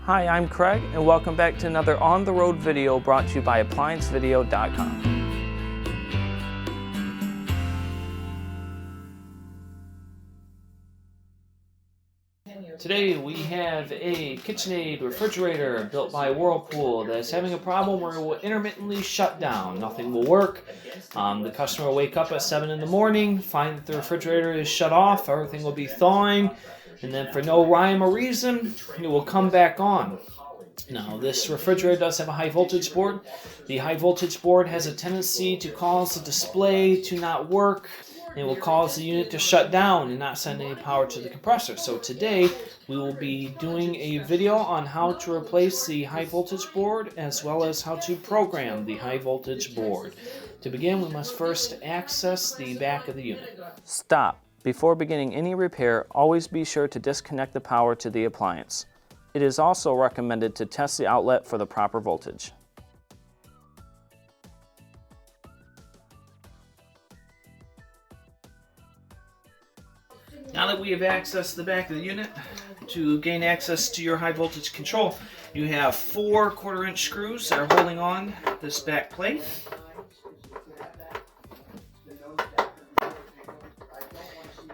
Hi, I'm Craig, and welcome back to another On the Road video brought to you by ApplianceVideo.com. Today we have a KitchenAid refrigerator built by Whirlpool that's having a problem where it will intermittently shut down. Nothing will work. The customer will wake up at 7 in the morning, find that the refrigerator is shut off, everything will be thawing, and then for no rhyme or reason, it will come back on. Now, this refrigerator does have a high voltage board. The high voltage board has a tendency to cause the display to not work. It will cause the unit to shut down and not send any power to the compressor. So today we will be doing a video on how to replace the high voltage board as well as how to program the high voltage board. To begin, we must first access the back of the unit. Stop. Before beginning any repair, always be sure to disconnect the power to the appliance. It is also recommended to test the outlet for the proper voltage. Now that we have accessed the back of the unit, to gain access to your high voltage control, you have 4 1/4-inch screws that are holding on this back plate.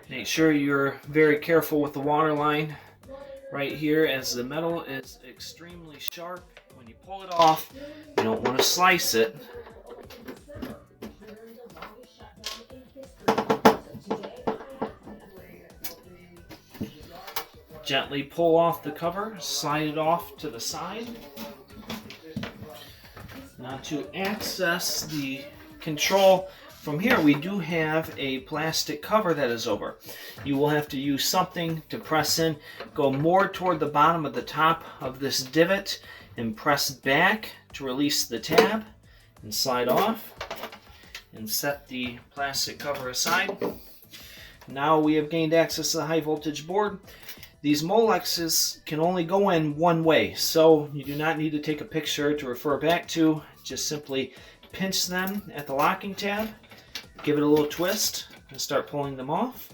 Make sure you're very careful with the water line right here, as the metal is extremely sharp. When you pull it off, you don't want to slice it. Gently pull off the cover, slide it off to the side. Now, to access the control from here, we do have a plastic cover that is over. You will have to use something to press in. Go more toward the bottom of the top of this divot and press back to release the tab and slide off and set the plastic cover aside. Now we have gained access to the high voltage board. These Molexes can only go in one way, so you do not need to take a picture to refer back to. Just simply pinch them at the locking tab, give it a little twist, and start pulling them off.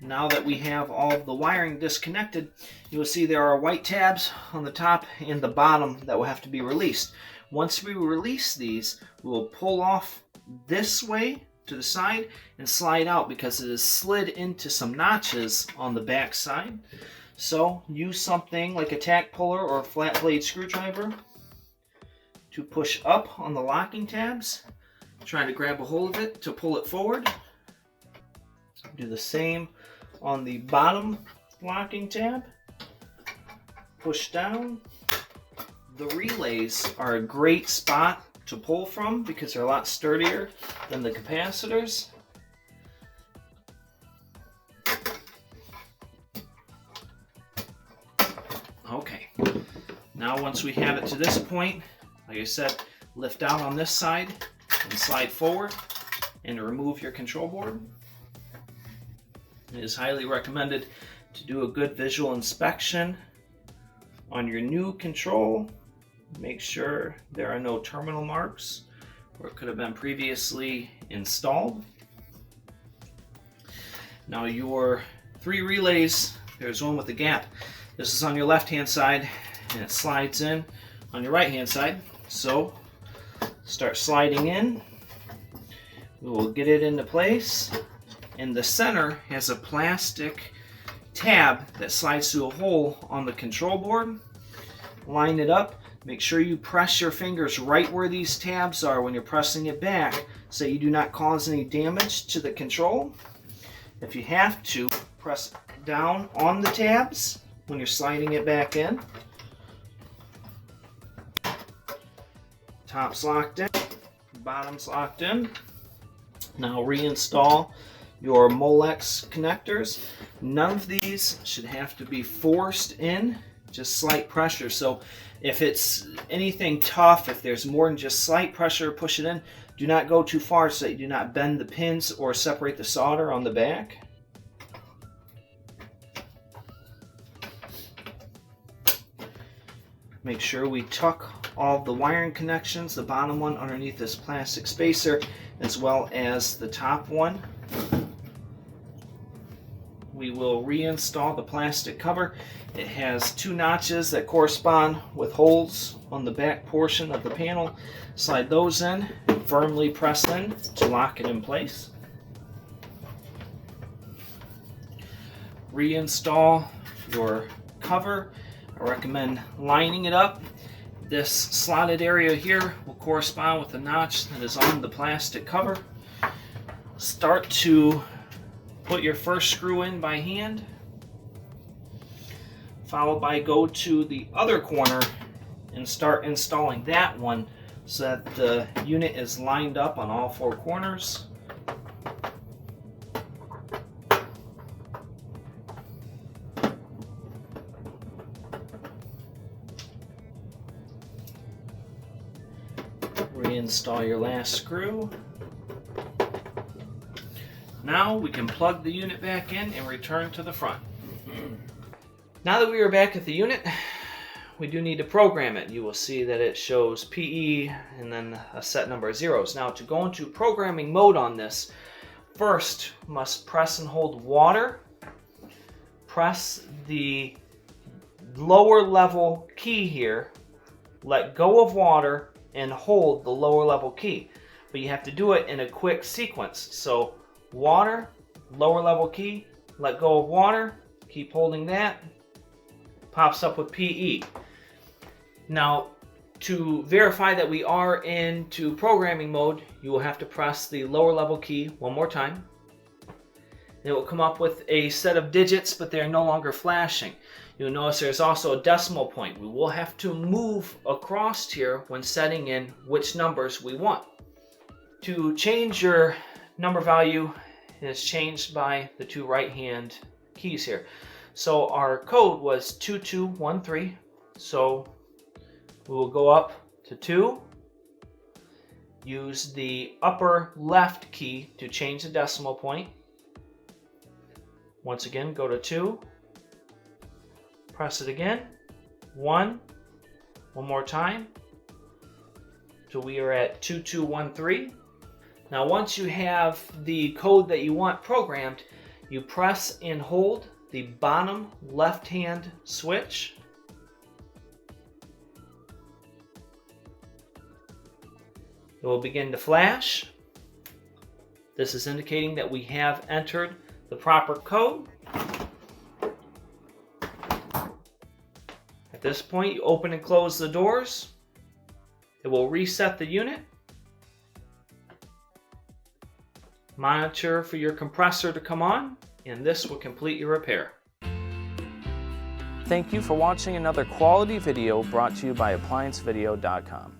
Now that we have all of the wiring disconnected, you will see there are white tabs on the top and the bottom that will have to be released. Once we release these, we will pull off this way to the side and slide out because it is slid into some notches on the back side. So use something like a tack puller or a flat blade screwdriver to push up on the locking tabs. Try to grab a hold of it to pull it forward. Do the same on the bottom locking tab. Push down. The relays are a great spot to pull from because they're a lot sturdier than the capacitors. Okay, now once we have it to this point, like I said, lift out on this side and slide forward and remove your control board. It is highly recommended to do a good visual inspection on your new control. Make sure there are no terminal marks where it could have been previously installed. Now, your 3 relays, there's one with a gap. This is on your left hand side and it slides in on your right hand side. So start sliding in. We will get it into place. And the center has a plastic tab that slides through a hole on the control board. Line it up. Make sure you press your fingers right where these tabs are when you're pressing it back so you do not cause any damage to the control. If you have to, press down on the tabs when you're sliding it back in. Top's locked in, bottom's locked in. Now reinstall your Molex connectors. None of these should have to be forced in, just slight pressure. So if it's anything tough, if there's more than just slight pressure, push it in. Do not go too far so that you do not bend the pins or separate the solder on the back. Make sure we tuck all the wiring connections, the bottom one underneath this plastic spacer, as well as the top one. We will reinstall the plastic cover. It has 2 notches that correspond with holes on the back portion of the panel. Slide those in, firmly press in to lock it in place. Reinstall your cover. I recommend lining it up. This slotted area here will correspond with the notch that is on the plastic cover. Start to put your first screw in by hand, followed by go to the other corner and start installing that one so that the unit is lined up on all 4 corners. Reinstall your last screw. Now we can plug the unit back in and return to the front. Now that we are back at the unit, we do need to program it. You will see that it shows PE and then a set number of zeros. Now to go into programming mode on this, first must press and hold water. Press the lower level key here, let go of water, and hold the lower level key. But you have to do it in a quick sequence. So water, lower level key, let go of water, keep holding that, pops up with PE. Now to verify that we are into programming mode, you will have to press the lower level key one more time. It will come up with a set of digits, but they are no longer flashing. You'll notice there's also a decimal point. We will have to move across here when setting in which numbers we want. To change your number value is changed by the 2 right-hand keys here. So our code was 2213. So we will go up to 2. Use the upper left key to change the decimal point. Once again, go to 2. Press it again. 1. One more time. So we are at 2213. Now once you have the code that you want programmed, you press and hold the bottom left-hand switch. It will begin to flash. This is indicating that we have entered the proper code. At this point, you open and close the doors. It will reset the unit. Monitor for your compressor to come on, and this will complete your repair. Thank you for watching another quality video brought to you by ApplianceVideo.com.